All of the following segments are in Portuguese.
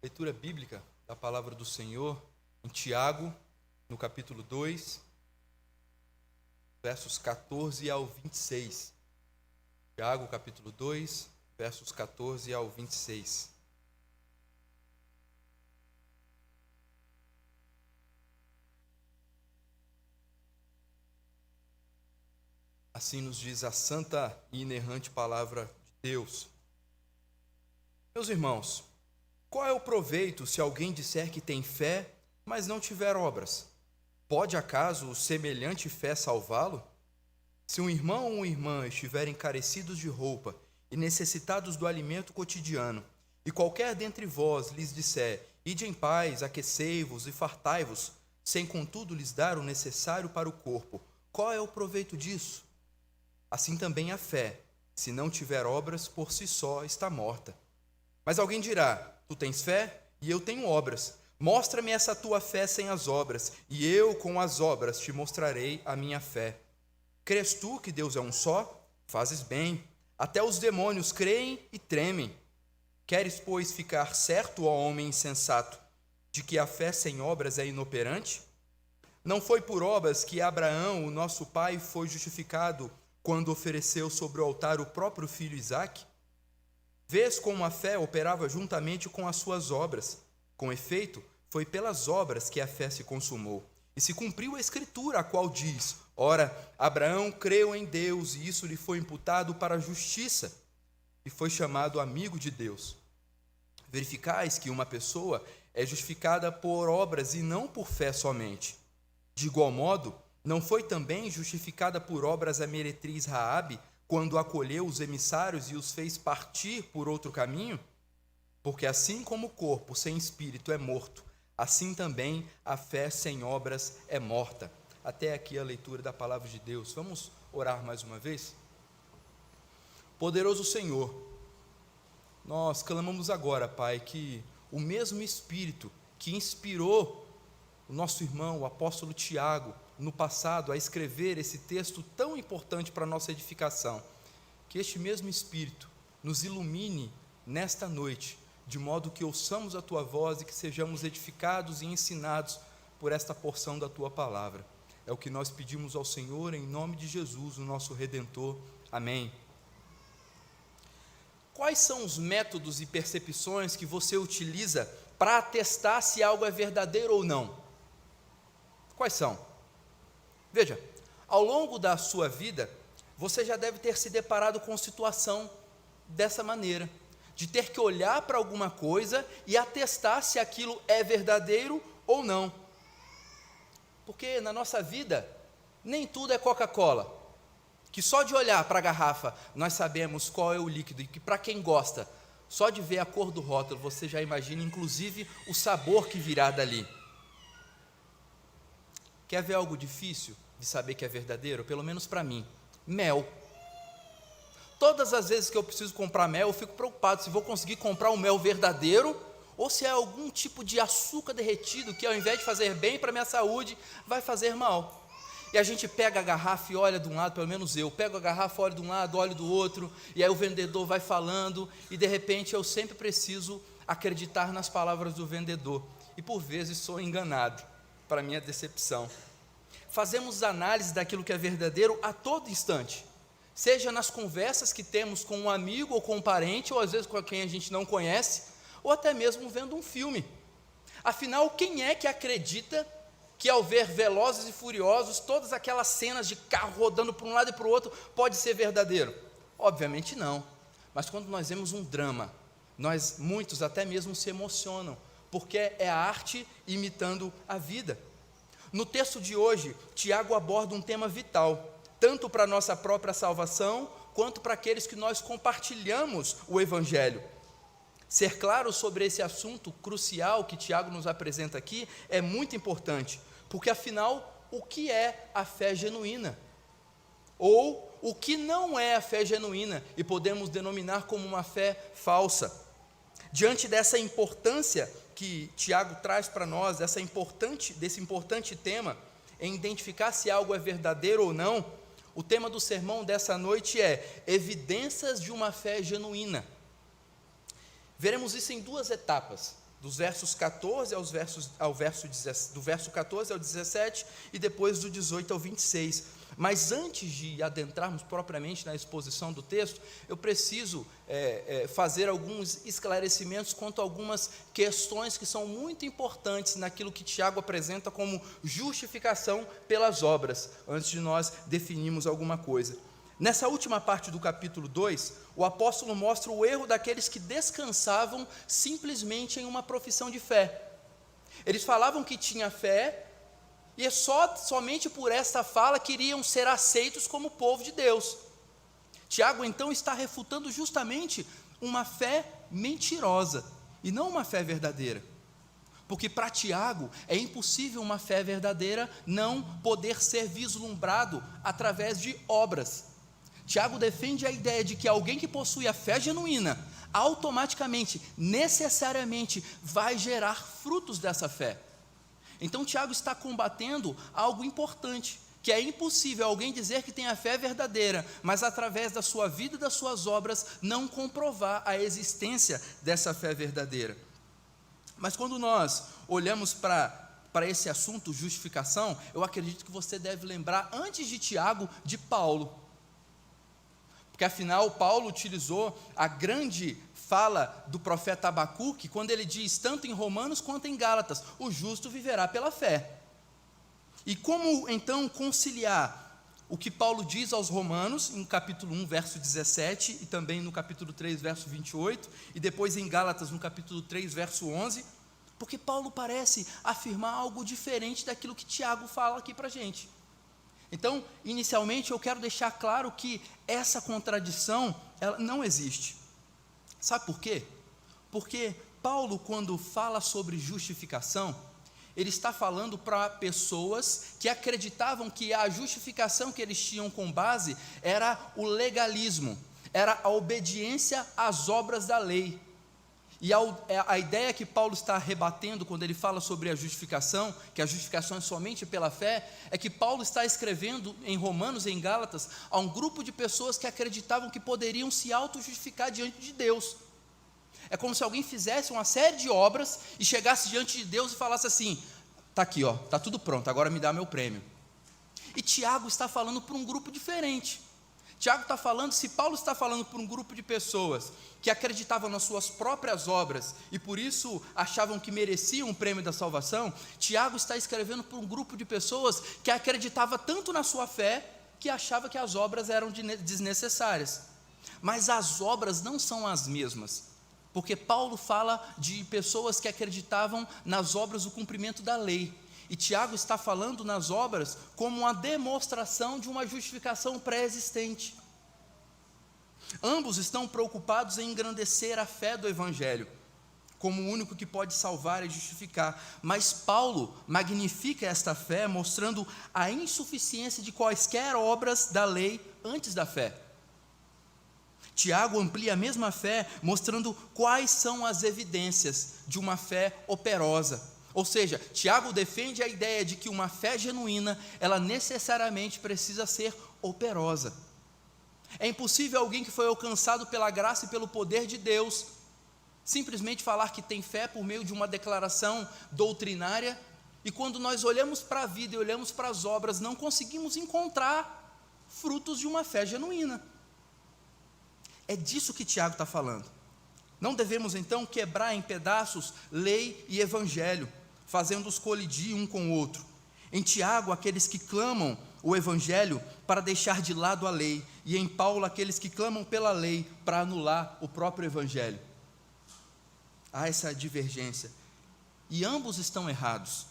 Leitura bíblica da palavra do Senhor em Tiago, no capítulo 2, versos 14 ao 26. Tiago, capítulo 2, versos 14 ao 26. Assim nos diz a santa e inerrante palavra de Deus. Meus irmãos, qual é o proveito se alguém disser que tem fé, mas não tiver obras? Pode acaso semelhante fé salvá-lo? Se um irmão ou uma irmã estiverem carecidos de roupa e necessitados do alimento cotidiano, e qualquer dentre vós lhes disser, ide em paz, aquecei-vos e fartai-vos, sem contudo lhes dar o necessário para o corpo, qual é o proveito disso? Assim também a fé, se não tiver obras, por si só está morta. Mas alguém dirá, tu tens fé e eu tenho obras. Mostra-me essa tua fé sem as obras, e eu com as obras te mostrarei a minha fé. Crês tu que Deus é um só? Fazes bem. Até os demônios creem e tremem. Queres, pois, ficar certo, ó homem insensato, de que a fé sem obras é inoperante? Não foi por obras que Abraão, o nosso pai, foi justificado quando ofereceu sobre o altar o próprio filho Isaque? Vês como a fé operava juntamente com as suas obras. Com efeito, foi pelas obras que a fé se consumou. E se cumpriu a Escritura, a qual diz, ora, Abraão creu em Deus, e isso lhe foi imputado para a justiça, e foi chamado amigo de Deus. Verificais que uma pessoa é justificada por obras e não por fé somente. De igual modo, não foi também justificada por obras a meretriz Raabe, quando acolheu os emissários e os fez partir por outro caminho? Porque assim como o corpo sem espírito é morto, assim também a fé sem obras é morta. Até aqui a leitura da palavra de Deus. Vamos orar mais uma vez? Poderoso Senhor, nós clamamos agora, Pai, que o mesmo Espírito que inspirou o nosso irmão, o apóstolo Tiago, no passado, a escrever esse texto tão importante para a nossa edificação, que este mesmo Espírito nos ilumine nesta noite, de modo que ouçamos a Tua voz e que sejamos edificados e ensinados por esta porção da Tua palavra. É o que nós pedimos ao Senhor, em nome de Jesus, o nosso Redentor. Amém. Quais são os métodos e percepções que você utiliza para atestar se algo é verdadeiro ou não? Quais são? Veja, ao longo da sua vida, você já deve ter se deparado com situação dessa maneira, de ter que olhar para alguma coisa e atestar se aquilo é verdadeiro ou não. Porque na nossa vida, nem tudo é Coca-Cola, que só de olhar para a garrafa, nós sabemos qual é o líquido, e que para quem gosta, só de ver a cor do rótulo, você já imagina inclusive o sabor que virá dali. Quer ver algo difícil de saber que é verdadeiro? Pelo menos para mim, mel. Todas as vezes que eu preciso comprar mel, eu fico preocupado se vou conseguir comprar um mel verdadeiro, ou se é algum tipo de açúcar derretido, que ao invés de fazer bem para a minha saúde, vai fazer mal. E a gente pega a garrafa e olha de um lado, pelo menos eu, pego a garrafa, olho de um lado, olho do outro, e aí o vendedor vai falando, e de repente eu sempre preciso acreditar nas palavras do vendedor, e por vezes sou enganado, para minha decepção. Fazemos análise daquilo que é verdadeiro a todo instante, seja nas conversas que temos com um amigo ou com um parente, ou às vezes com quem a gente não conhece, ou até mesmo vendo um filme. Afinal, quem é que acredita que ao ver Velozes e Furiosos, todas aquelas cenas de carro rodando para um lado e para o outro, pode ser verdadeiro? Obviamente não, mas quando nós vemos um drama, muitos até mesmo se emocionam, porque é a arte imitando a vida. No texto de hoje, Tiago aborda um tema vital, tanto para a nossa própria salvação, quanto para aqueles que nós compartilhamos o Evangelho. Ser claro sobre esse assunto crucial que Tiago nos apresenta aqui é muito importante, porque afinal, o que é a fé genuína? Ou o que não é a fé genuína e podemos denominar como uma fé falsa? Diante dessa importância que Tiago traz para nós, desse importante tema, em identificar se algo é verdadeiro ou não, o tema do sermão dessa noite é evidências de uma fé genuína. Veremos isso em duas etapas. dos versos 14 do verso 14 ao 17 e depois do 18 ao 26. Mas antes de adentrarmos propriamente na exposição do texto, eu preciso fazer alguns esclarecimentos quanto a algumas questões que são muito importantes naquilo que Tiago apresenta como justificação pelas obras, antes de nós definirmos alguma coisa. Nessa última parte do capítulo 2, o apóstolo mostra o erro daqueles que descansavam simplesmente em uma profissão de fé. Eles falavam que tinha fé, e somente por esta fala queriam ser aceitos como povo de Deus. Tiago então está refutando justamente uma fé mentirosa, e não uma fé verdadeira. Porque para Tiago é impossível uma fé verdadeira não poder ser vislumbrado através de obras. Tiago defende a ideia de que alguém que possui a fé genuína, automaticamente, necessariamente, vai gerar frutos dessa fé. Então Tiago está combatendo algo importante, que é impossível alguém dizer que tem a fé verdadeira, mas através da sua vida e das suas obras, não comprovar a existência dessa fé verdadeira. Mas quando nós olhamos para esse assunto, justificação, eu acredito que você deve lembrar, antes de Tiago, de Paulo. Porque afinal Paulo utilizou a grande fala do profeta Abacuque, quando ele diz, tanto em Romanos quanto em Gálatas, o justo viverá pela fé. E como então conciliar o que Paulo diz aos Romanos, em capítulo 1, verso 17, e também no capítulo 3, verso 28, e depois em Gálatas, no capítulo 3, verso 11, porque Paulo parece afirmar algo diferente daquilo que Tiago fala aqui para a gente. Então, inicialmente, eu quero deixar claro que essa contradição, ela não existe. Sabe por quê? Porque Paulo, quando fala sobre justificação, ele está falando para pessoas que acreditavam que a justificação que eles tinham com base era o legalismo, era a obediência às obras da lei. E a ideia que Paulo está rebatendo quando ele fala sobre a justificação, que a justificação é somente pela fé, é que Paulo está escrevendo em Romanos e em Gálatas a um grupo de pessoas que acreditavam que poderiam se auto-justificar diante de Deus. É como se alguém fizesse uma série de obras e chegasse diante de Deus e falasse assim, está aqui, está tudo pronto, agora me dá meu prêmio. E Tiago está falando para um grupo diferente. Tiago está falando, se Paulo está falando para um grupo de pessoas que acreditavam nas suas próprias obras e por isso achavam que mereciam o prêmio da salvação, Tiago está escrevendo para um grupo de pessoas que acreditava tanto na sua fé que achava que as obras eram desnecessárias. Mas as obras não são as mesmas, porque Paulo fala de pessoas que acreditavam nas obras do cumprimento da lei. E Tiago está falando nas obras como uma demonstração de uma justificação pré-existente. Ambos estão preocupados em engrandecer a fé do Evangelho, como o único que pode salvar e justificar. Mas Paulo magnifica esta fé, mostrando a insuficiência de quaisquer obras da lei antes da fé. Tiago amplia a mesma fé, mostrando quais são as evidências de uma fé operosa. Ou seja, Tiago defende a ideia de que uma fé genuína, ela necessariamente precisa ser operosa. É impossível alguém que foi alcançado pela graça e pelo poder de Deus, simplesmente falar que tem fé por meio de uma declaração doutrinária, e quando nós olhamos para a vida e olhamos para as obras, não conseguimos encontrar frutos de uma fé genuína. É disso que Tiago está falando. Não devemos então quebrar em pedaços lei e evangelho, fazendo-os colidir um com o outro. Em Tiago, aqueles que clamam o evangelho para deixar de lado a lei, e em Paulo, aqueles que clamam pela lei para anular o próprio evangelho. Há essa divergência, e ambos estão errados,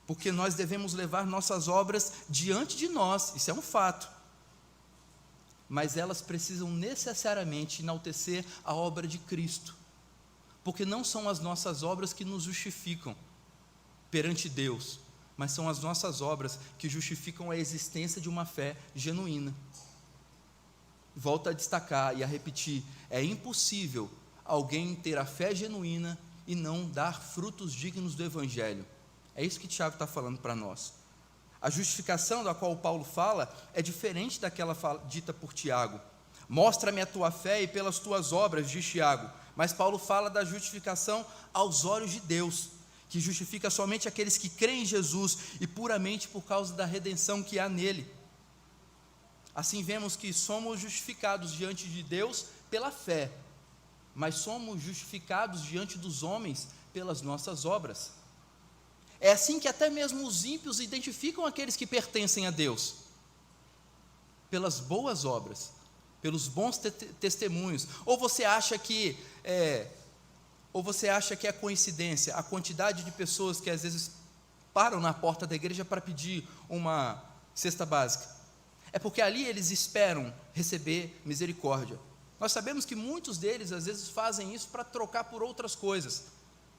porque nós devemos levar nossas obras diante de nós, isso é um fato, mas elas precisam necessariamente enaltecer a obra de Cristo, porque não são as nossas obras que nos justificam perante Deus, mas são as nossas obras que justificam a existência de uma fé genuína. Volto a destacar e a repetir, é impossível alguém ter a fé genuína e não dar frutos dignos do Evangelho. É isso que Tiago está falando para nós. A justificação da qual Paulo fala é diferente daquela dita por Tiago. Mostra-me a tua fé e pelas tuas obras, diz Tiago, mas Paulo fala da justificação aos olhos de Deus, que justifica somente aqueles que creem em Jesus e puramente por causa da redenção que há nele. Assim vemos que somos justificados diante de Deus pela fé, mas somos justificados diante dos homens pelas nossas obras. É assim que até mesmo os ímpios identificam aqueles que pertencem a Deus, pelas boas obras, pelos bons testemunhos. Ou você acha que é coincidência a quantidade de pessoas que às vezes param na porta da igreja para pedir uma cesta básica? É porque ali eles esperam receber misericórdia. Nós sabemos que muitos deles às vezes fazem isso para trocar por outras coisas,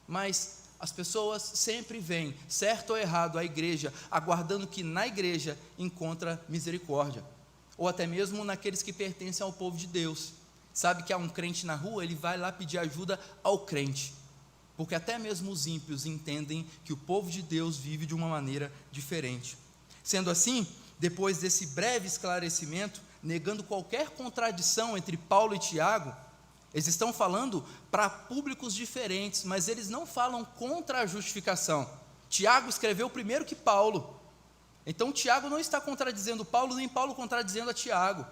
mas as pessoas sempre vêm, certo ou errado, à igreja, aguardando que na igreja encontra misericórdia, ou até mesmo naqueles que pertencem ao povo de Deus. Sabe que há um crente na rua, ele vai lá pedir ajuda ao crente, porque até mesmo os ímpios entendem que o povo de Deus vive de uma maneira diferente. Sendo assim, depois desse breve esclarecimento, negando qualquer contradição entre Paulo e Tiago, eles estão falando para públicos diferentes, mas eles não falam contra a justificação. Tiago escreveu primeiro que Paulo, então Tiago não está contradizendo Paulo, nem Paulo contradizendo a Tiago.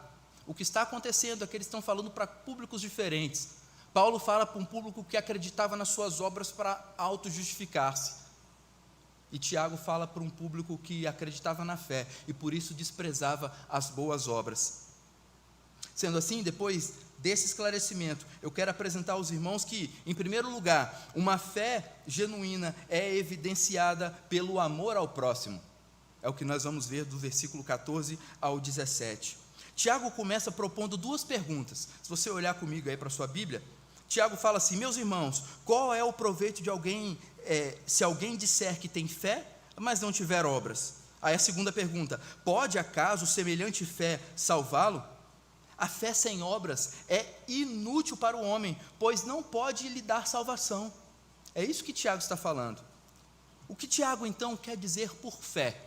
O que está acontecendo é que eles estão falando para públicos diferentes. Paulo fala para um público que acreditava nas suas obras para auto-justificar-se, e Tiago fala para um público que acreditava na fé e por isso desprezava as boas obras. Sendo assim, depois desse esclarecimento, eu quero apresentar aos irmãos que, em primeiro lugar, uma fé genuína é evidenciada pelo amor ao próximo. É o que nós vamos ver do versículo 14 ao 17. Tiago começa propondo duas perguntas. Se você olhar comigo aí para a sua Bíblia, Tiago fala assim: meus irmãos, qual é o proveito de alguém, se alguém disser que tem fé, mas não tiver obras? Aí a segunda pergunta: pode acaso semelhante fé salvá-lo? A fé sem obras é inútil para o homem, pois não pode lhe dar salvação. É isso que Tiago está falando. O que Tiago então quer dizer por fé?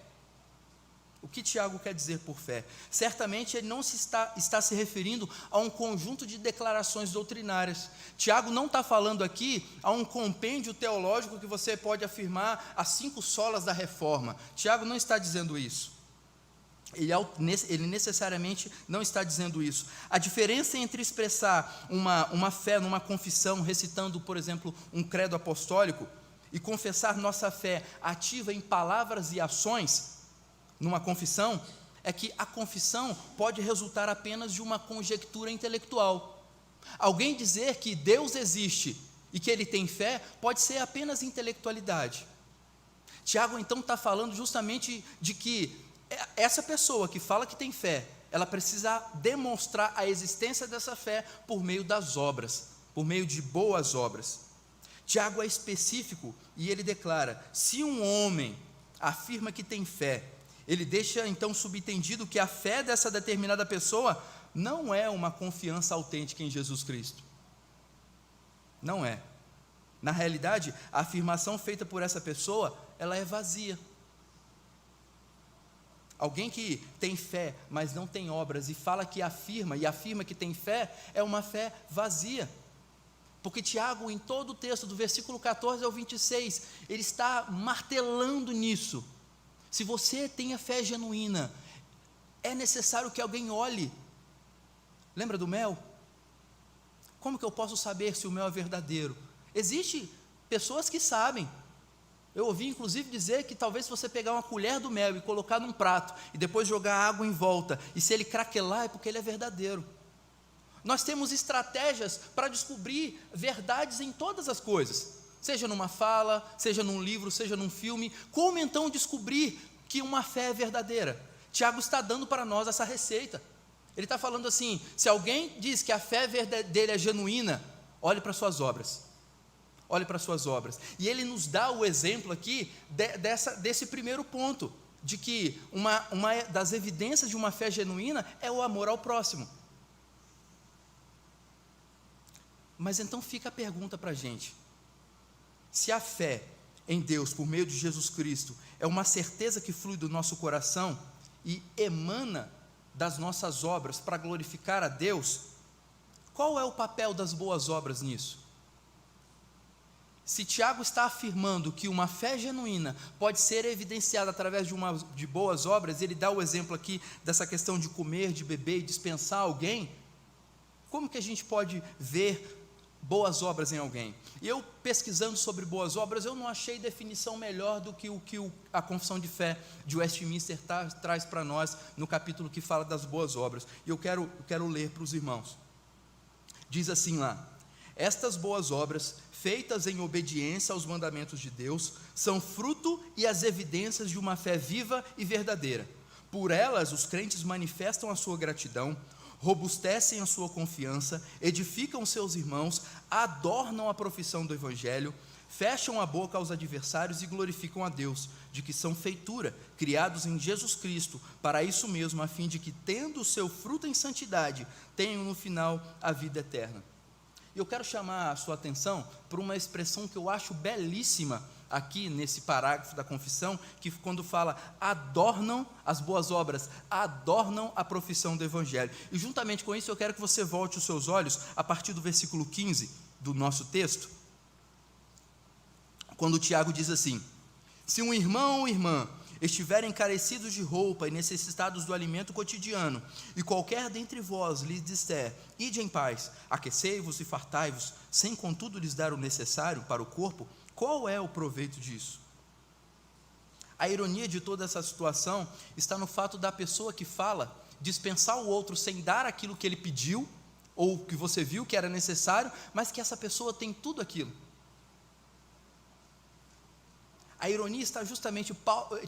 O que Tiago quer dizer por fé? Certamente ele não está se referindo a um conjunto de declarações doutrinárias. Tiago não está falando aqui a um compêndio teológico que você pode afirmar as 5 solas da reforma. Tiago não está dizendo isso. Ele necessariamente não está dizendo isso. A diferença entre expressar uma fé numa confissão, recitando, por exemplo, um credo apostólico, e confessar nossa fé ativa em palavras e ações, numa confissão, é que a confissão pode resultar apenas de uma conjectura intelectual. Alguém dizer que Deus existe e que ele tem fé pode ser apenas intelectualidade. Tiago então está falando justamente de que essa pessoa que fala que tem fé, ela precisa demonstrar a existência dessa fé por meio das obras, por meio de boas obras. Tiago é específico e ele declara: se um homem afirma que tem fé, ele deixa então subentendido que a fé dessa determinada pessoa não é uma confiança autêntica em Jesus Cristo. Não é. Na realidade, a afirmação feita por essa pessoa, ela é vazia. Alguém que tem fé, mas não tem obras, e fala que afirma que tem fé, é uma fé vazia. Porque Tiago, em todo o texto, do versículo 14 ao 26, ele está martelando nisso. Se você tem a fé genuína, é necessário que alguém olhe. Lembra do mel? Como que eu posso saber se o mel é verdadeiro? Existem pessoas que sabem. Eu ouvi inclusive dizer que talvez se você pegar uma colher do mel e colocar num prato, e depois jogar água em volta, e se ele craquelar é porque ele é verdadeiro. Nós temos estratégias para descobrir verdades em todas as coisas. Seja numa fala, seja num livro, seja num filme. Como então descobrir que uma fé é verdadeira? Tiago está dando para nós essa receita. Ele está falando assim: se alguém diz que a fé dele é genuína, olhe para suas obras. Olhe para suas obras. E ele nos dá o exemplo aqui desse primeiro ponto, de que uma das evidências de uma fé genuína é o amor ao próximo. Mas então fica a pergunta para a gente: se a fé em Deus, por meio de Jesus Cristo, é uma certeza que flui do nosso coração e emana das nossas obras para glorificar a Deus, qual é o papel das boas obras nisso? se Tiago está afirmando que uma fé genuína pode ser evidenciada através de boas obras, ele dá o exemplo aqui dessa questão de comer, de beber e dispensar alguém. Como que a gente pode ver boas obras em alguém? E eu, pesquisando sobre boas obras, eu não achei definição melhor do que a Confissão de Fé de Westminster traz para nós, no capítulo que fala das boas obras. E eu quero ler para os irmãos. Diz assim lá: estas boas obras, feitas em obediência aos mandamentos de Deus, são fruto e as evidências de uma fé viva e verdadeira. Por elas, os crentes manifestam a sua gratidão, robustecem a sua confiança, edificam seus irmãos, adornam a profissão do Evangelho, fecham a boca aos adversários e glorificam a Deus, de que são feitura, criados em Jesus Cristo, para isso mesmo, a fim de que, tendo o seu fruto em santidade, tenham no final a vida eterna. E eu quero chamar a sua atenção para uma expressão que eu acho belíssima aqui nesse parágrafo da confissão, que quando fala adornam as boas obras, adornam a profissão do Evangelho. E juntamente com isso eu quero que você volte os seus olhos a partir do versículo 15 do nosso texto, quando o Tiago diz assim: se um irmão ou irmã estiverem carecidos de roupa e necessitados do alimento cotidiano, e qualquer dentre vós lhes disser, ide em paz, aquecei-vos e fartai-vos, sem contudo lhes dar o necessário para o corpo, qual é o proveito disso? A ironia de toda essa situação está no fato da pessoa que fala dispensar o outro sem dar aquilo que ele pediu, ou que você viu que era necessário, mas que essa pessoa tem tudo aquilo. A ironia está justamente,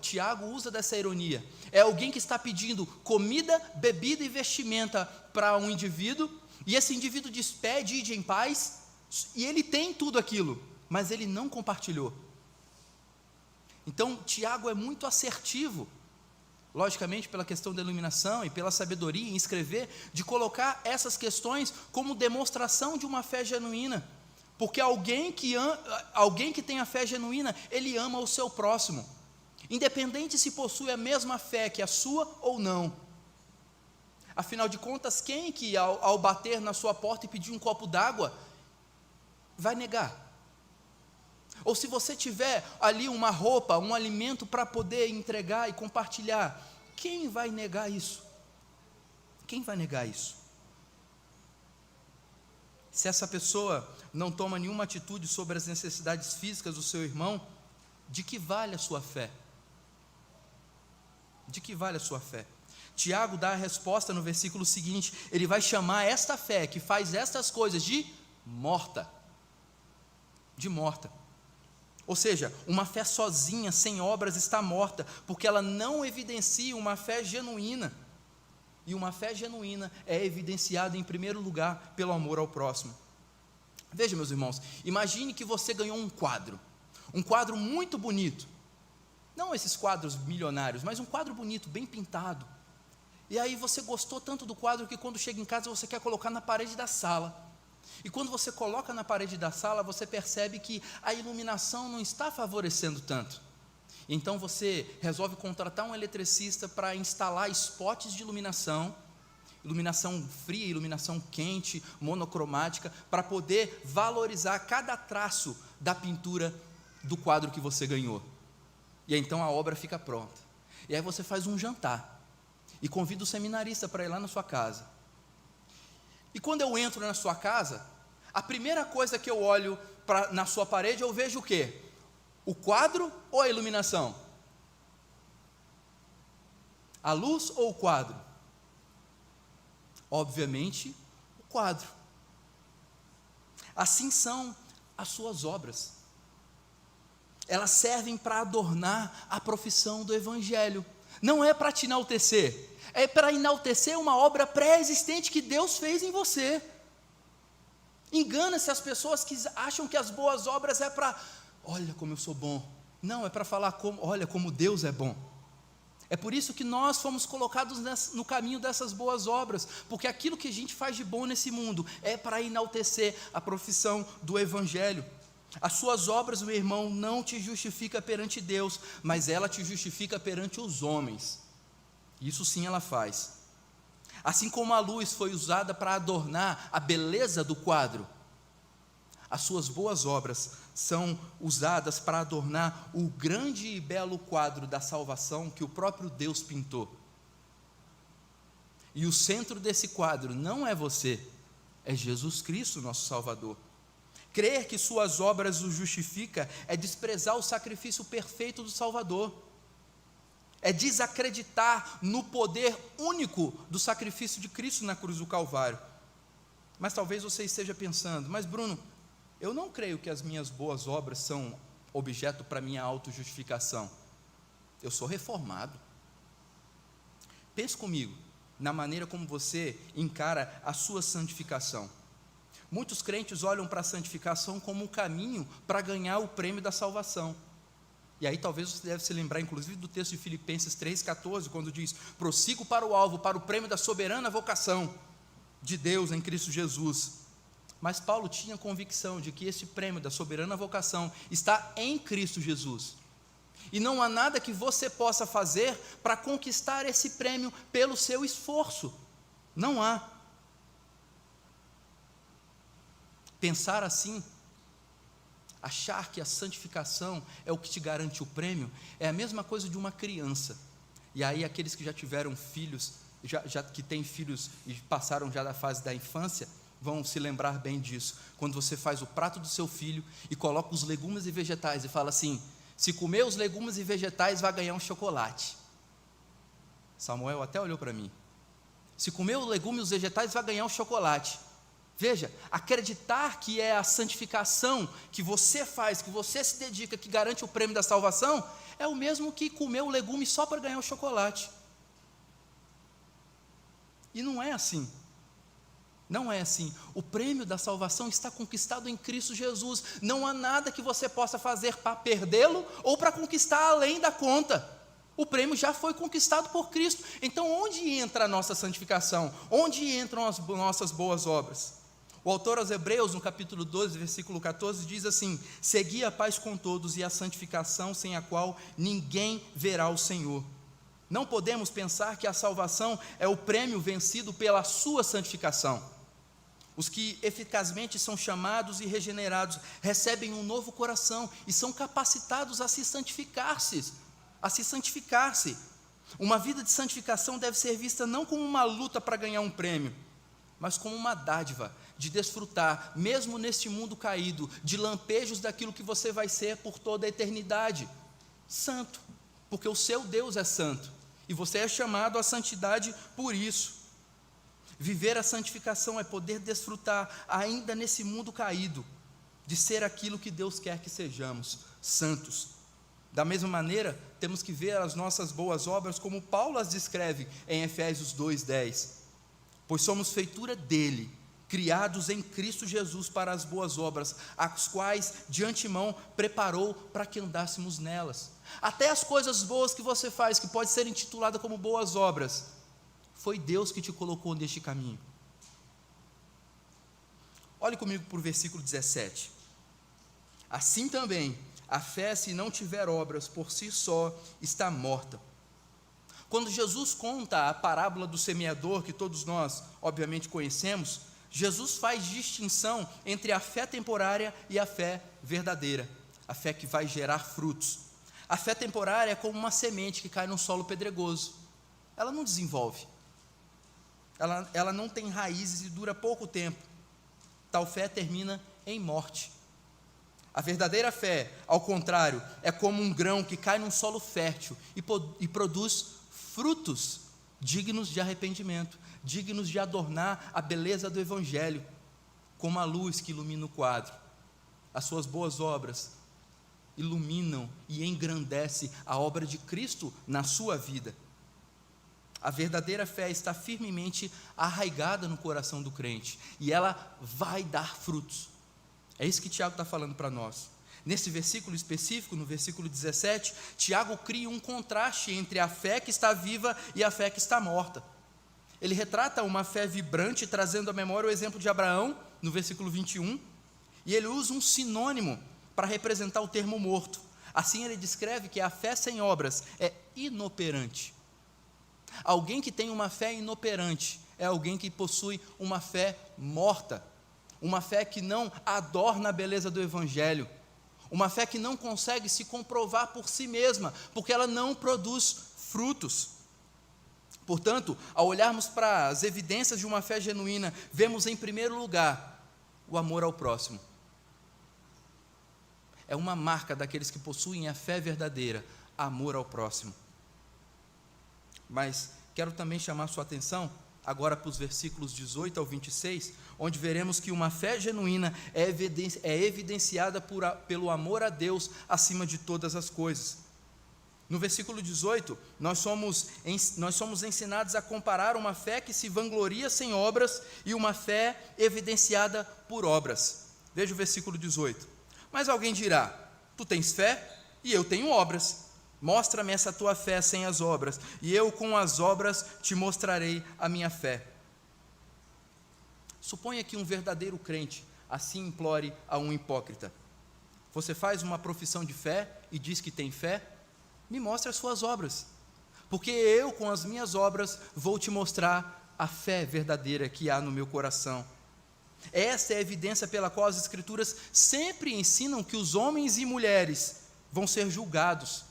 Tiago usa dessa ironia, é alguém que está pedindo comida, bebida e vestimenta para um indivíduo, e esse indivíduo despede, ide em paz, e ele tem tudo aquilo, mas ele não compartilhou. Então Tiago é muito assertivo, logicamente pela questão da iluminação e pela sabedoria em escrever, de colocar essas questões como demonstração de uma fé genuína. Porque alguém que tem a fé genuína, ele ama o seu próximo, independente se possui a mesma fé que a sua ou não. Afinal de contas, quem que ao bater na sua porta e pedir um copo d'água, vai negar? Ou se você tiver ali uma roupa, um alimento para poder entregar e compartilhar, quem vai negar isso? Quem vai negar isso? Se essa pessoa não toma nenhuma atitude sobre as necessidades físicas do seu irmão, de que vale a sua fé? De que vale a sua fé? Tiago dá a resposta no versículo seguinte, ele vai chamar esta fé que faz estas coisas de morta. De morta. Ou seja, uma fé sozinha, sem obras, está morta, porque ela não evidencia uma fé genuína. E uma fé genuína é evidenciada em primeiro lugar pelo amor ao próximo. Veja, meus irmãos, imagine que você ganhou um quadro muito bonito, não esses quadros milionários, mas um quadro bonito, bem pintado, e aí você gostou tanto do quadro que quando chega em casa você quer colocar na parede da sala, e quando você coloca na parede da sala, você percebe que a iluminação não está favorecendo tanto. Então você resolve contratar um eletricista para instalar spots de iluminação fria, iluminação quente, monocromática, para poder valorizar cada traço da pintura do quadro que você ganhou. E aí, então a obra fica pronta. E aí você faz um jantar e convida o seminarista para ir lá na sua casa. E quando eu entro na sua casa, a primeira coisa que eu olho na sua parede, eu vejo o quê? O quadro ou a iluminação? A luz ou o quadro? Obviamente, o quadro. Assim são as suas obras. Elas servem para adornar a profissão do Evangelho. Não é para te enaltecer, é para enaltecer uma obra pré-existente que Deus fez em você. Engana-se as pessoas que acham que as boas obras é para... olha como eu sou bom. Não, é para falar olha como Deus é bom. É por isso que nós fomos colocados no caminho dessas boas obras, porque aquilo que a gente faz de bom nesse mundo é para enaltecer a profissão do Evangelho. As suas obras, meu irmão, não te justifica perante Deus, mas ela te justifica perante os homens. Isso sim ela faz. Assim como a luz foi usada para adornar a beleza do quadro, as suas boas obras são usadas para adornar o grande e belo quadro da salvação que o próprio Deus pintou. E o centro desse quadro não é você, é Jesus Cristo, nosso Salvador. Crer que suas obras o justifica é desprezar o sacrifício perfeito do Salvador. É desacreditar no poder único do sacrifício de Cristo na cruz do Calvário. Mas talvez você esteja pensando, mas Bruno, eu não creio que as minhas boas obras são objeto para minha autojustificação. Eu sou reformado. Pense comigo na maneira como você encara a sua santificação. Muitos crentes olham para a santificação como um caminho para ganhar o prêmio da salvação. E aí talvez você deve se lembrar, inclusive, do texto de Filipenses 3,14, quando diz: prossigo para o alvo, para o prêmio da soberana vocação de Deus em Cristo Jesus. Mas Paulo tinha convicção de que esse prêmio da soberana vocação está em Cristo Jesus. E não há nada que você possa fazer para conquistar esse prêmio pelo seu esforço. Não há. Pensar assim, achar que a santificação é o que te garante o prêmio, é a mesma coisa de uma criança. E aí aqueles que já tiveram filhos, que têm filhos e passaram já da fase da infância, vão se lembrar bem disso. Quando você faz o prato do seu filho e coloca os legumes e vegetais e fala assim: se comer os legumes e vegetais vai ganhar um chocolate. Samuel até olhou para mim. Se comer os legumes e os vegetais vai ganhar um chocolate. Veja, acreditar que é a santificação que você faz, que você se dedica, que garante o prêmio da salvação, é o mesmo que comer o legume só para ganhar o chocolate. E não é assim. Não é assim. O prêmio da salvação está conquistado em Cristo Jesus. Não há nada que você possa fazer para perdê-lo ou para conquistar além da conta. O prêmio já foi conquistado por Cristo. Então, onde entra a nossa santificação? Onde entram as nossas boas obras? O autor aos Hebreus, no capítulo 12, versículo 14, diz assim: segui a paz com todos e a santificação, sem a qual ninguém verá o Senhor. Não podemos pensar que a salvação é o prêmio vencido pela sua santificação. Os que eficazmente são chamados e regenerados recebem um novo coração e são capacitados a se santificar-se. Uma vida de santificação deve ser vista não como uma luta para ganhar um prêmio, mas como uma dádiva de desfrutar, mesmo neste mundo caído, de lampejos daquilo que você vai ser por toda a eternidade. Santo, porque o seu Deus é santo, e você é chamado à santidade por isso. Viver a santificação é poder desfrutar, ainda nesse mundo caído, de ser aquilo que Deus quer que sejamos, santos. Da mesma maneira, temos que ver as nossas boas obras como Paulo as descreve em Efésios 2:10. Pois somos feitura dele, criados em Cristo Jesus para as boas obras, as quais de antemão preparou para que andássemos nelas. Até as coisas boas que você faz, que pode ser intitulada como boas obras, foi Deus que te colocou neste caminho. Olhe comigo para o versículo 17. Assim também, a fé, se não tiver obras, por si só está morta. Quando Jesus conta a parábola do semeador, que todos nós, obviamente, conhecemos, Jesus faz distinção entre a fé temporária e a fé verdadeira, a fé que vai gerar frutos. A fé temporária é como uma semente que cai num solo pedregoso. Ela não desenvolve, ela não tem raízes e dura pouco tempo. Tal fé termina em morte. A verdadeira fé, ao contrário, é como um grão que cai num solo fértil e produz frutos dignos de arrependimento, dignos de adornar a beleza do Evangelho, como a luz que ilumina o quadro. As suas boas obras iluminam e engrandecem a obra de Cristo na sua vida. A verdadeira fé está firmemente arraigada no coração do crente, e ela vai dar frutos. É isso que Tiago está falando para nós. Nesse versículo específico, no versículo 17, Tiago cria um contraste entre a fé que está viva e a fé que está morta. Ele retrata uma fé vibrante, trazendo à memória o exemplo de Abraão, no versículo 21, e ele usa um sinônimo para representar o termo morto. Assim ele descreve que a fé sem obras é inoperante. Alguém que tem uma fé inoperante é alguém que possui uma fé morta. uma fé que não adorna a beleza do Evangelho, uma fé que não consegue se comprovar por si mesma, porque ela não produz frutos. Portanto, ao olharmos para as evidências de uma fé genuína, vemos em primeiro lugar o amor ao próximo. É uma marca daqueles que possuem a fé verdadeira, amor ao próximo. Mas quero também chamar sua atenção agora para os versículos 18 ao 26, onde veremos que uma fé genuína é evidenciada pelo amor a Deus acima de todas as coisas. No versículo 18, nós somos ensinados a comparar uma fé que se vangloria sem obras e uma fé evidenciada por obras. Veja o versículo 18. Mas alguém dirá: tu tens fé e eu tenho obras. Mostra-me essa tua fé sem as obras, e eu com as obras te mostrarei a minha fé. Suponha que um verdadeiro crente assim implore a um hipócrita: você faz uma profissão de fé e diz que tem fé? Me mostre as suas obras, porque eu com as minhas obras vou te mostrar a fé verdadeira que há no meu coração. Essa é a evidência pela qual as Escrituras sempre ensinam que os homens e mulheres vão ser julgados.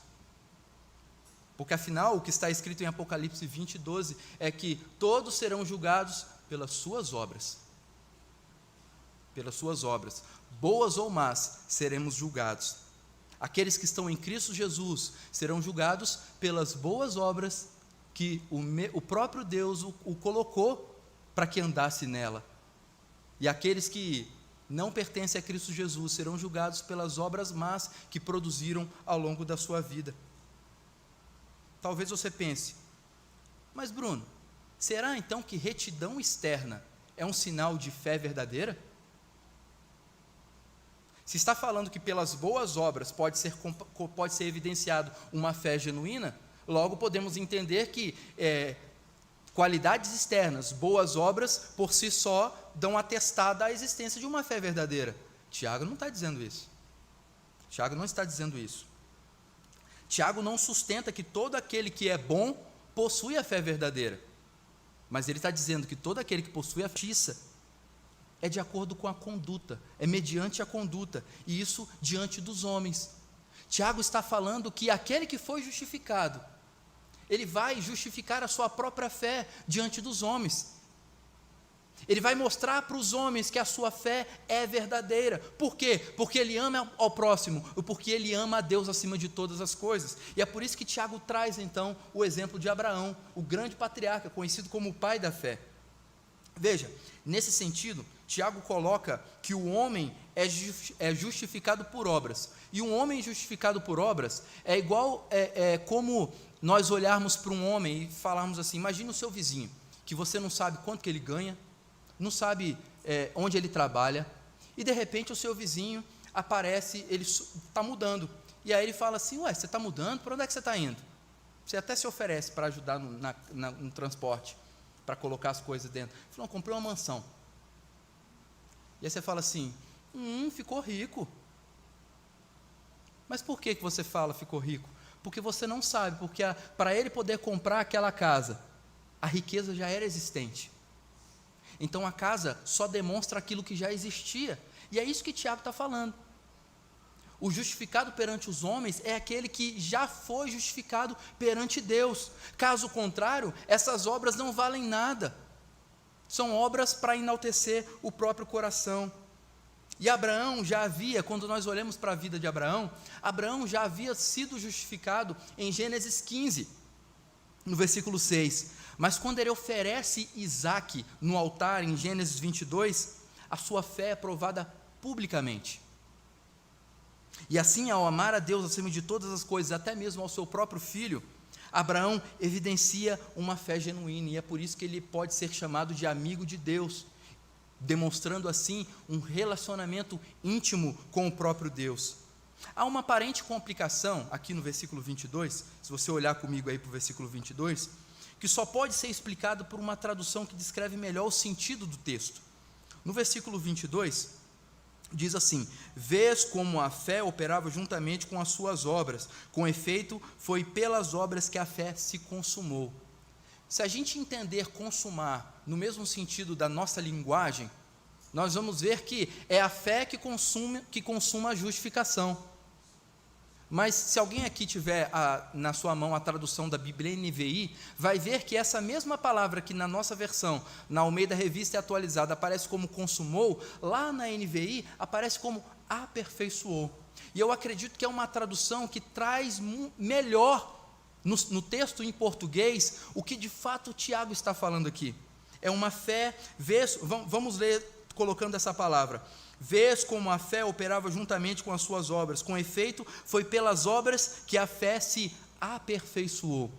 Porque afinal, o que está escrito em Apocalipse 20:12 é que todos serão julgados pelas suas obras. Pelas suas obras, boas ou más, seremos julgados. Aqueles que estão em Cristo Jesus serão julgados pelas boas obras que o próprio Deus o colocou para que andasse nela. E aqueles que não pertencem a Cristo Jesus serão julgados pelas obras más que produziram ao longo da sua vida. Talvez você pense: mas Bruno, será então que retidão externa é um sinal de fé verdadeira? Se está falando que pelas boas obras pode ser evidenciado uma fé genuína, logo podemos entender que qualidades externas, boas obras, por si só, dão atestada à existência de uma fé verdadeira. Tiago não está dizendo isso. Tiago não está dizendo isso. Tiago não sustenta que todo aquele que é bom possui a fé verdadeira, mas ele está dizendo que todo aquele que possui a justiça é de acordo com a conduta, é mediante a conduta, e isso diante dos homens. Tiago está falando que aquele que foi justificado, ele vai justificar a sua própria fé diante dos homens. Ele vai mostrar para os homens que a sua fé é verdadeira. Por quê? Porque ele ama ao próximo, ou porque ele ama a Deus acima de todas as coisas. E é por isso que Tiago traz então o exemplo de Abraão, o grande patriarca, conhecido como o pai da fé. Veja, nesse sentido, Tiago coloca que o homem é justificado por obras. E um homem justificado por obras é igual, como nós olharmos para um homem e falarmos assim: imagine o seu vizinho, que você não sabe quanto que ele ganha, não sabe onde ele trabalha, e de repente o seu vizinho aparece, ele está mudando, e aí ele fala assim: ué, você está mudando? Para onde é que você está indo? Você até se oferece para ajudar no transporte, para colocar as coisas dentro. Ele falou: não, comprei uma mansão. E aí você fala assim: ficou rico. Mas por que você fala ficou rico? Porque você não sabe, porque para ele poder comprar aquela casa, a riqueza já era existente. Então a casa só demonstra aquilo que já existia, e é isso que Tiago está falando. O justificado perante os homens é aquele que já foi justificado perante Deus. Caso contrário, essas obras não valem nada, são obras para enaltecer o próprio coração. E Abraão já havia, quando nós olhamos para a vida de Abraão, Abraão já havia sido justificado em Gênesis 15, no versículo 6. Mas quando ele oferece Isaque no altar, em Gênesis 22, a sua fé é provada publicamente. E assim, ao amar a Deus acima de todas as coisas, até mesmo ao seu próprio filho, Abraão evidencia uma fé genuína, e é por isso que ele pode ser chamado de amigo de Deus, demonstrando assim um relacionamento íntimo com o próprio Deus. Há uma aparente complicação aqui no versículo 22, se você olhar comigo aí para o versículo 22, que só pode ser explicado por uma tradução que descreve melhor o sentido do texto. No versículo 22, diz assim: vês como a fé operava juntamente com as suas obras, com efeito, foi pelas obras que a fé se consumou. Se a gente entender consumar no mesmo sentido da nossa linguagem, nós vamos ver que é a fé que consuma a justificação. Mas se alguém aqui tiver na sua mão a tradução da Bíblia NVI, vai ver que essa mesma palavra que na nossa versão, na Almeida Revista e Atualizada, aparece como consumou, lá na NVI aparece como aperfeiçoou. E eu acredito que é uma tradução que traz melhor no texto em português o que de fato o Tiago está falando aqui. É uma fé, vamos ler colocando essa palavra. Vês como a fé operava juntamente com as suas obras. Com efeito, foi pelas obras que a fé se aperfeiçoou.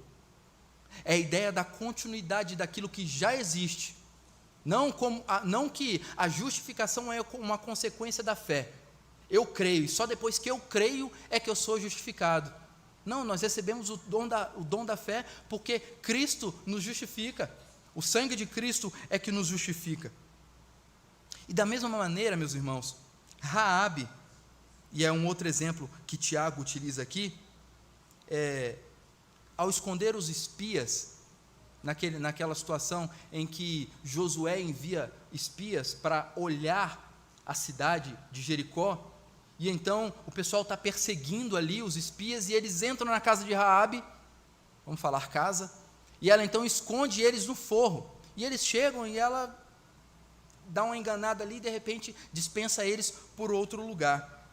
É a ideia da continuidade daquilo que já existe. Não que a justificação é uma consequência da fé. Eu creio, e só depois que eu creio é que eu sou justificado. Não, nós recebemos o dom da fé porque Cristo nos justifica. O sangue de Cristo é que nos justifica. E da mesma maneira, meus irmãos, Raabe, e é um outro exemplo que Tiago utiliza aqui, ao esconder os espias, naquela situação em que Josué envia espias para olhar a cidade de Jericó, e então o pessoal está perseguindo ali os espias, e eles entram na casa de Raabe, vamos falar casa, e ela então esconde eles no forro, e eles chegam e ela dá uma enganada ali e de repente dispensa eles por outro lugar.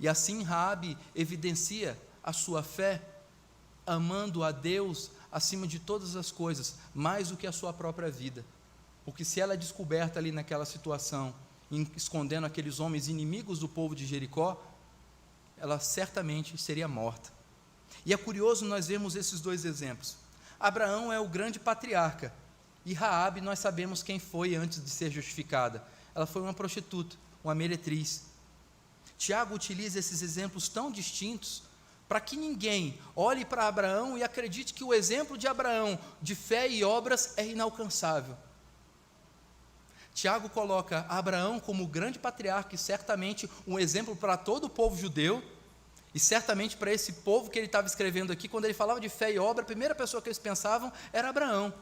E assim Raabe evidencia a sua fé, amando a Deus acima de todas as coisas, mais do que a sua própria vida. Porque se ela é descoberta ali naquela situação, escondendo aqueles homens inimigos do povo de Jericó, ela certamente seria morta. E é curioso nós vemos esses dois exemplos. Abraão é o grande patriarca, e Raabe nós sabemos quem foi antes de ser justificada. Ela foi uma prostituta, uma meretriz. Tiago utiliza esses exemplos tão distintos para que ninguém olhe para Abraão e acredite que o exemplo de Abraão de fé e obras é inalcançável. Tiago coloca Abraão como o grande patriarca e certamente um exemplo para todo o povo judeu, e certamente para esse povo que ele estava escrevendo aqui, quando ele falava de fé e obra, a primeira pessoa que eles pensavam era Abraão.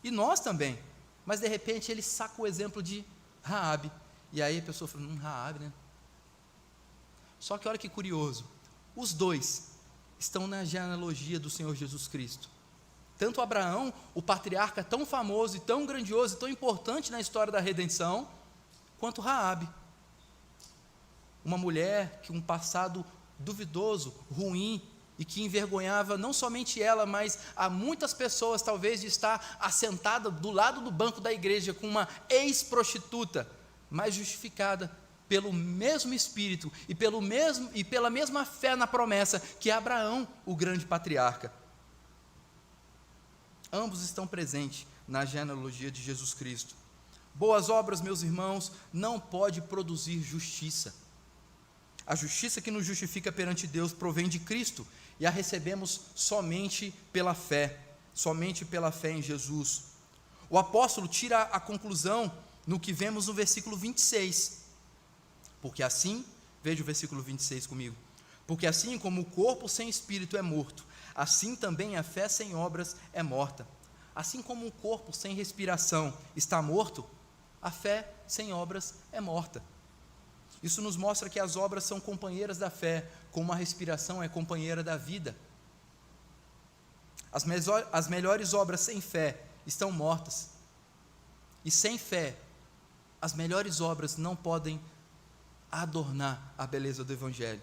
E nós também, mas de repente ele saca o exemplo de Raabe, e aí a pessoa fala, Raabe, né? Só que olha que curioso, os dois estão na genealogia do Senhor Jesus Cristo. Tanto Abraão, o patriarca tão famoso e tão grandioso e tão importante na história da redenção, quanto Raabe, uma mulher que um passado duvidoso, ruim, e que envergonhava não somente ela, mas a muitas pessoas, talvez, de estar assentada do lado do banco da igreja com uma ex-prostituta, mas justificada pelo mesmo Espírito e pela mesma fé na promessa que Abraão, o grande patriarca. Ambos estão presentes na genealogia de Jesus Cristo. Boas obras, meus irmãos, não pode produzir justiça. A justiça que nos justifica perante Deus provém de Cristo, e a recebemos somente pela fé em Jesus. O apóstolo tira a conclusão no que vemos no versículo 26, porque assim, veja o versículo 26 comigo, porque assim como o corpo sem espírito é morto, assim também a fé sem obras é morta. Assim como o corpo sem respiração está morto, a fé sem obras é morta. Isso nos mostra que as obras são companheiras da fé, como a respiração é companheira da vida. As melhores obras sem fé estão mortas. E sem fé, as melhores obras não podem adornar a beleza do Evangelho.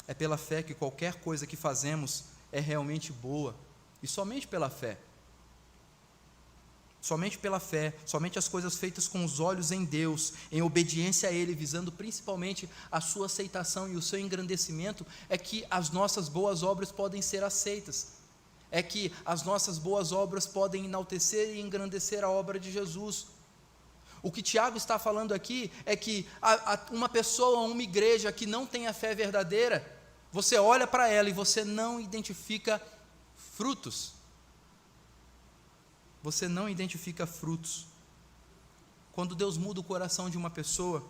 É pela fé que qualquer coisa que fazemos é realmente boa, e somente pela fé. Somente pela fé, somente as coisas feitas com os olhos em Deus, em obediência a Ele, visando principalmente a sua aceitação e o seu engrandecimento, é que as nossas boas obras podem ser aceitas, é que as nossas boas obras podem enaltecer e engrandecer a obra de Jesus. O que Tiago está falando aqui é que uma pessoa, uma igreja que não tem a fé verdadeira, você olha para ela e você não identifica frutos. Você não identifica frutos. Quando Deus muda o coração de uma pessoa,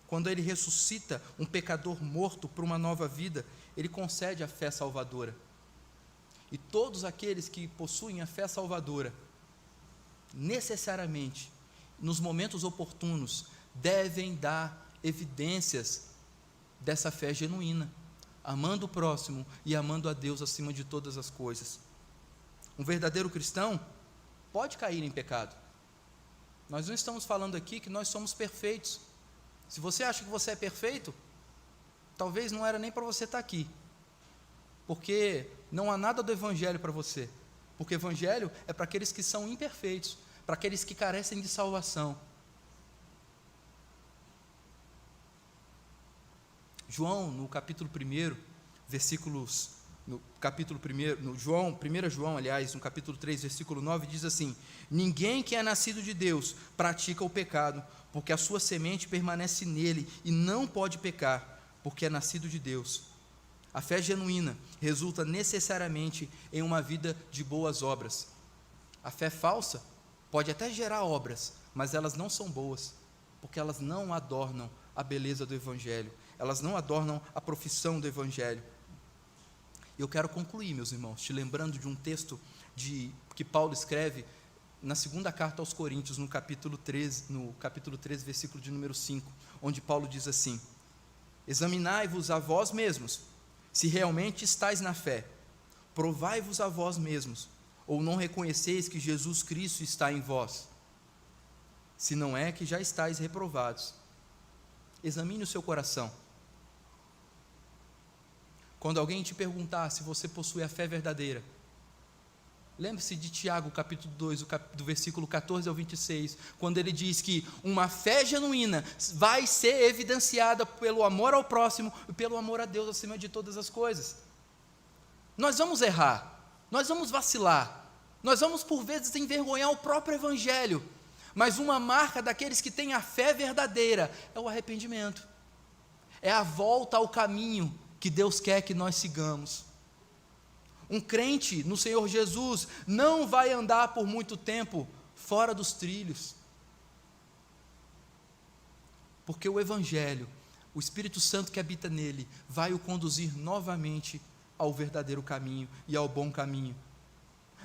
quando Ele ressuscita um pecador morto para uma nova vida, Ele concede a fé salvadora. E todos aqueles que possuem a fé salvadora necessariamente, nos momentos oportunos, devem dar evidências dessa fé genuína, amando o próximo e amando a Deus acima de todas as coisas. Um verdadeiro cristão pode cair em pecado. Nós não estamos falando aqui que nós somos perfeitos. Se você acha que você é perfeito, talvez não era nem para você estar aqui, porque não há nada do Evangelho para você, porque o Evangelho é para aqueles que são imperfeitos, para aqueles que carecem de salvação. João, no capítulo 1, versículos, no capítulo 1, no João, 1 João, aliás, no capítulo 3, versículo 9, diz assim: ninguém que é nascido de Deus pratica o pecado, porque a sua semente permanece nele e não pode pecar, porque é nascido de Deus. A fé genuína resulta necessariamente em uma vida de boas obras. A fé falsa pode até gerar obras, mas elas não são boas, porque elas não adornam a beleza do Evangelho, elas não adornam a profissão do Evangelho. Eu quero concluir, meus irmãos, te lembrando de um texto que Paulo escreve na segunda carta aos Coríntios, no capítulo 3, versículo de número 5, onde Paulo diz assim: examinai-vos a vós mesmos, se realmente estáis na fé, provai-vos a vós mesmos, ou não reconheceis que Jesus Cristo está em vós, se não é que já estáis reprovados. Examine o seu coração. Quando alguém te perguntar se você possui a fé verdadeira, lembre-se de Tiago, capítulo 2, do versículo 14 ao 26, quando ele diz que uma fé genuína vai ser evidenciada pelo amor ao próximo e pelo amor a Deus acima de todas as coisas. Nós vamos errar, nós vamos vacilar, nós vamos por vezes envergonhar o próprio Evangelho, mas uma marca daqueles que têm a fé verdadeira é o arrependimento, é a volta ao caminho que Deus quer que nós sigamos. Um crente no Senhor Jesus não vai andar por muito tempo fora dos trilhos, porque o Evangelho, o Espírito Santo que habita nele, vai o conduzir novamente ao verdadeiro caminho e ao bom caminho.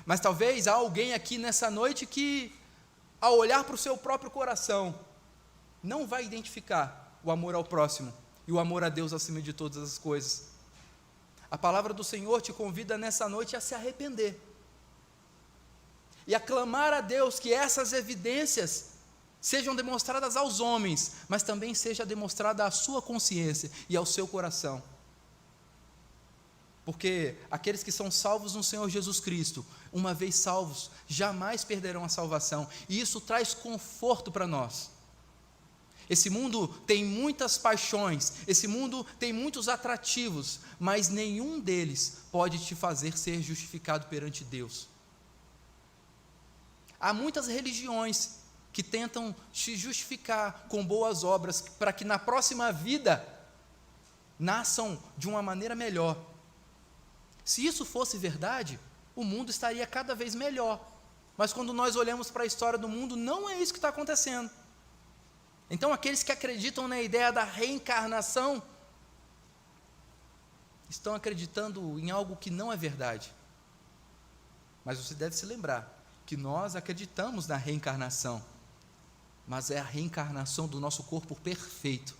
Mas talvez há alguém aqui nessa noite que, ao olhar para o seu próprio coração, não vai identificar o amor ao próximo e o amor a Deus acima de todas as coisas. A palavra do Senhor te convida nessa noite a se arrepender e a clamar a Deus que essas evidências sejam demonstradas aos homens, mas também seja demonstrada à sua consciência e ao seu coração, porque aqueles que são salvos no Senhor Jesus Cristo, uma vez salvos, jamais perderão a salvação, e isso traz conforto para nós. Esse mundo tem muitas paixões, esse mundo tem muitos atrativos, mas nenhum deles pode te fazer ser justificado perante Deus. Há muitas religiões que tentam te justificar com boas obras, para que na próxima vida nasçam de uma maneira melhor. Se isso fosse verdade, o mundo estaria cada vez melhor, mas quando nós olhamos para a história do mundo, não é isso que está acontecendo. Então, aqueles que acreditam na ideia da reencarnação estão acreditando em algo que não é verdade. Mas você deve se lembrar que nós acreditamos na reencarnação, mas é a reencarnação do nosso corpo perfeito,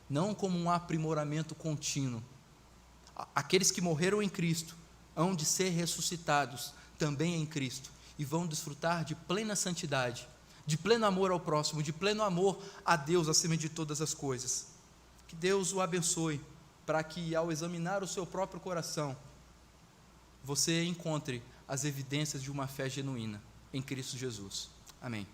não como um aprimoramento contínuo. Aqueles que morreram em Cristo hão de ser ressuscitados também em Cristo e vão desfrutar de plena santidade, de pleno amor ao próximo, de pleno amor a Deus acima de todas as coisas. Que Deus o abençoe, para que ao examinar o seu próprio coração, você encontre as evidências de uma fé genuína em Cristo Jesus. Amém.